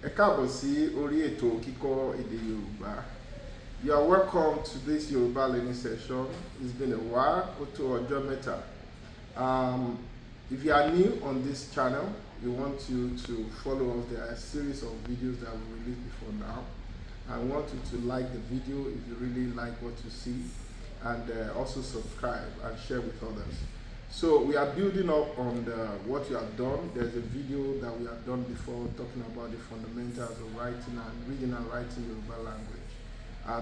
Ẹ káàbọ̀ sí orí ètò kíkọ́ èdè Yorùbá. You are welcome to this Yoruba learning session. It's been a while, ó tó ọjọ́ mẹ́ta. If you are new on this channel, we want you to follow us. There are a series of videos that we released before now. I want you to like the video if you really like what you see, and also subscribe and share with others. So we are building up on what you have done. There's a video that we have done before talking about the fundamentals of writing and reading and writing Yoruba language.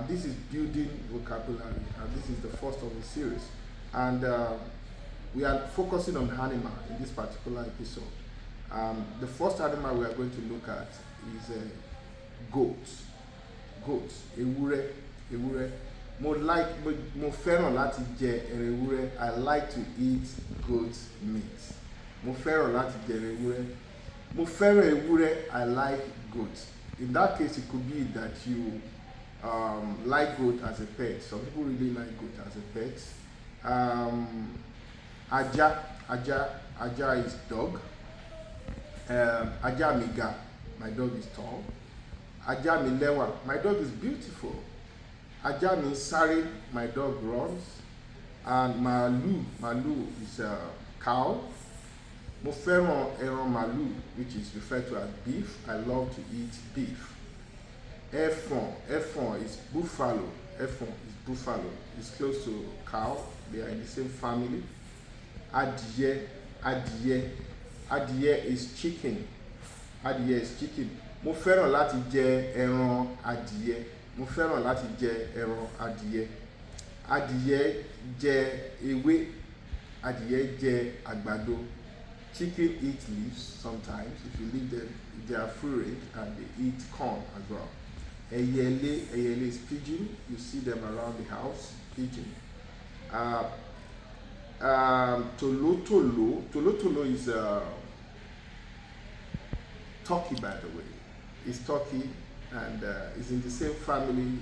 This is building vocabulary, and this is the first of the series. And we are focusing on animal in this particular episode. The first animal we are going to look at is goat. Goat, ewúrẹ́. Mo fẹ́ràn láti jẹ ẹran ewúrẹ́. I like to eat goat meat. Mo fẹ́ràn láti jẹ ẹran ewúrẹ́. Mo fẹ́ràn ewúrẹ́. I like goat. In that case, it could be that you like goat as a pet. Some people really like goat as a pet. Ajá is dog. Ajá mi ga, my dog is tall. Ajá mi lẹ́wà, my dog is beautiful. Ajá mi sáré, my dog runs. And màálù is a cow. Mo fẹ́ràn ẹran màálù, which is referred to as beef. I love to eat beef. Ẹfọ̀n is buffalo. Ẹfọ̀n is buffalo. It's close to cow. They are in the same family. Adìyẹ is chicken. Adìyẹ is chicken. Mo fẹ́ràn láti jẹ ẹran adìyẹ. Mo fẹ́ràn láti jẹ ẹran adìyẹ. Adìyẹ jẹ ewé. Adìyẹ jẹ àgbàdo. Chicken eat leaves sometimes. If you leave them, they are free range and they eat corn as well. Ẹyẹlé is pigeon. You see them around the house. Pigeon. Tolotolo is turkey, by the way. It's turkey and it's in the same family,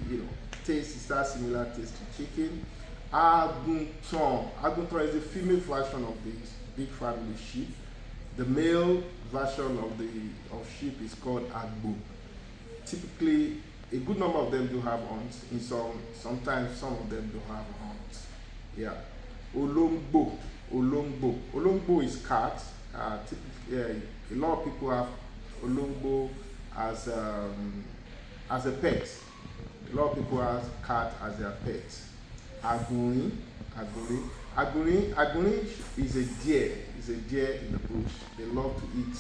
taste is that similar taste to chicken. Àgùntàn is a female version of this big family sheep. The male version of sheep is called agbo. Typically, a good number of them do have horns. Sometimes some of them do have horns. Yeah. Olongbo is cat. Typically, a lot of people have olongbo as a pet. A lot of people have cat as their pet. Aguri is a deer. It's a deer in the bush. They love to eat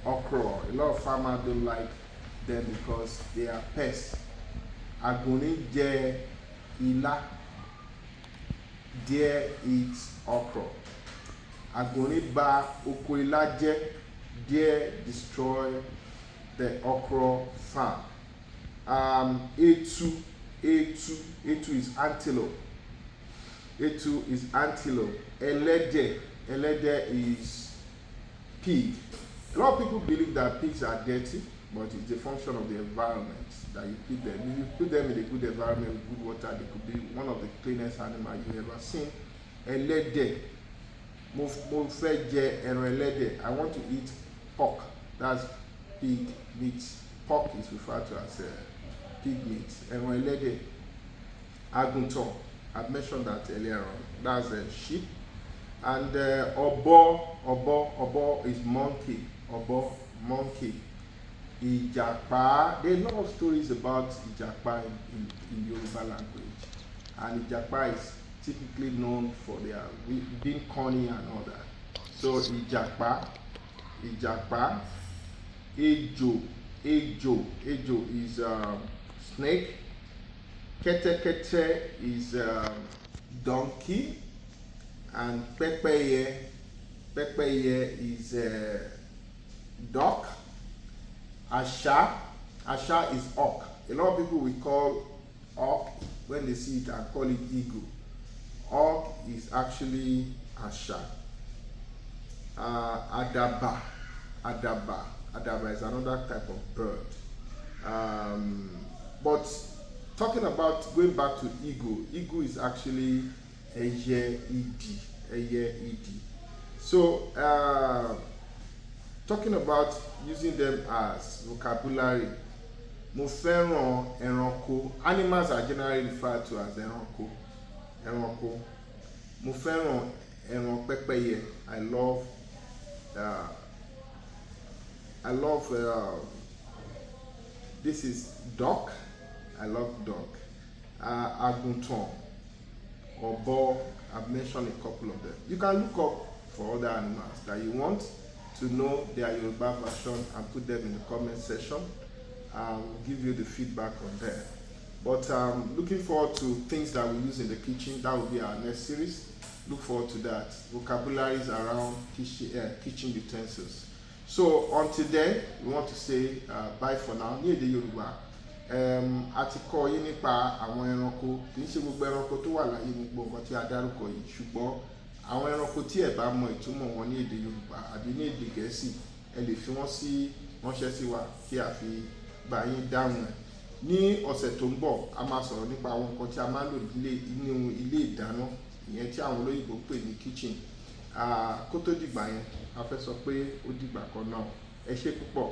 okra. A lot of farmers don't like them because they are pests. Aguri jẹ ilá. Deer eats okra. Aguri ba oko ilá jẹ́. Deer destroy the okra farm. Etu is antelope. Etu is antelope. Ẹlẹ́dẹ̀ is pig. A lot of people believe that pigs are dirty, but it's a function of the environment that you put them. If you put them in a good environment with good water, they could be one of the cleanest animals you've ever seen. Ẹlẹ́dẹ̀. Mo fẹ́ jẹ ẹran ẹlẹ́dẹ̀. I want to eat pork. That's pig meat. Pork is referred to as pig meat. Ẹran ẹlẹ́dẹ̀. Àgùntàn. I've mentioned that earlier on. That's a sheep. And ọ̀bọ is monkey. Ọ̀bọ, monkey. Ìjàpá. There are a lot of stories about Ìjàpá in Yoruba language. And Ìjàpá is typically known for their being cunning and all that. So Ìjàpá. Ejò is snake. Kẹ́tẹ́kẹ́tẹ́ is donkey. And pẹ́pẹ́yẹ is duck. Àṣá is hawk. A lot of people will call hawk when they see it and call it eagle. Hawk is actually àṣá. Àdàbà is another type of bird. But talking about going back to eagle is actually ẹyẹ idì. So Talking about using them as vocabulary, mo fẹ́ràn ẹranko. Animals are generally referred to as ẹranko. Ẹranko. Mo fẹ́ràn ẹran pẹ́pẹ́yẹ. Uh, I love this is duck. I love duck. Àgùntàn, ọ̀bọ. I've mentioned a couple of them. You can look up for other animals that you want to know their Yoruba version and put them in the comment section. We'll give you the feedback on there. But looking forward to things that we use in the kitchen. That will be our next series. Look forward to that. Vocabularies around kitchen utensils. So until then, we want to say bye for now. Ní èdè Yorùbá, a ti kọ́ yín nípa àwọn ẹranko. Kì í ṣe gbogbo ẹranko tó wà láyé ní gbogbo nǹkan tí a dárúkọ yìí, ṣùgbọ́n àwọn ẹranko tí ẹ bá mọ ìtumọ̀ wọn ní èdè Yorùbá àbí ní èdè Gẹ̀ẹ́sì, ẹ lè fi wọ́n sí ránṣẹ́ sí wa kí a fi bá yín dáhùn ẹ̀. Ní ọ̀sẹ̀ tó ń bọ̀, a máa sọ̀rọ̀ nípa àwọn nǹkan tí a máa ń lò nínú ilé ìdáná, ìyẹn tí àwọn olóyìnbó ń pè ní kitchen. Kó tó dìgbà yẹn, a fẹ́ sọ pé ó dìgbà kan náà. Ẹ ṣé púpọ̀.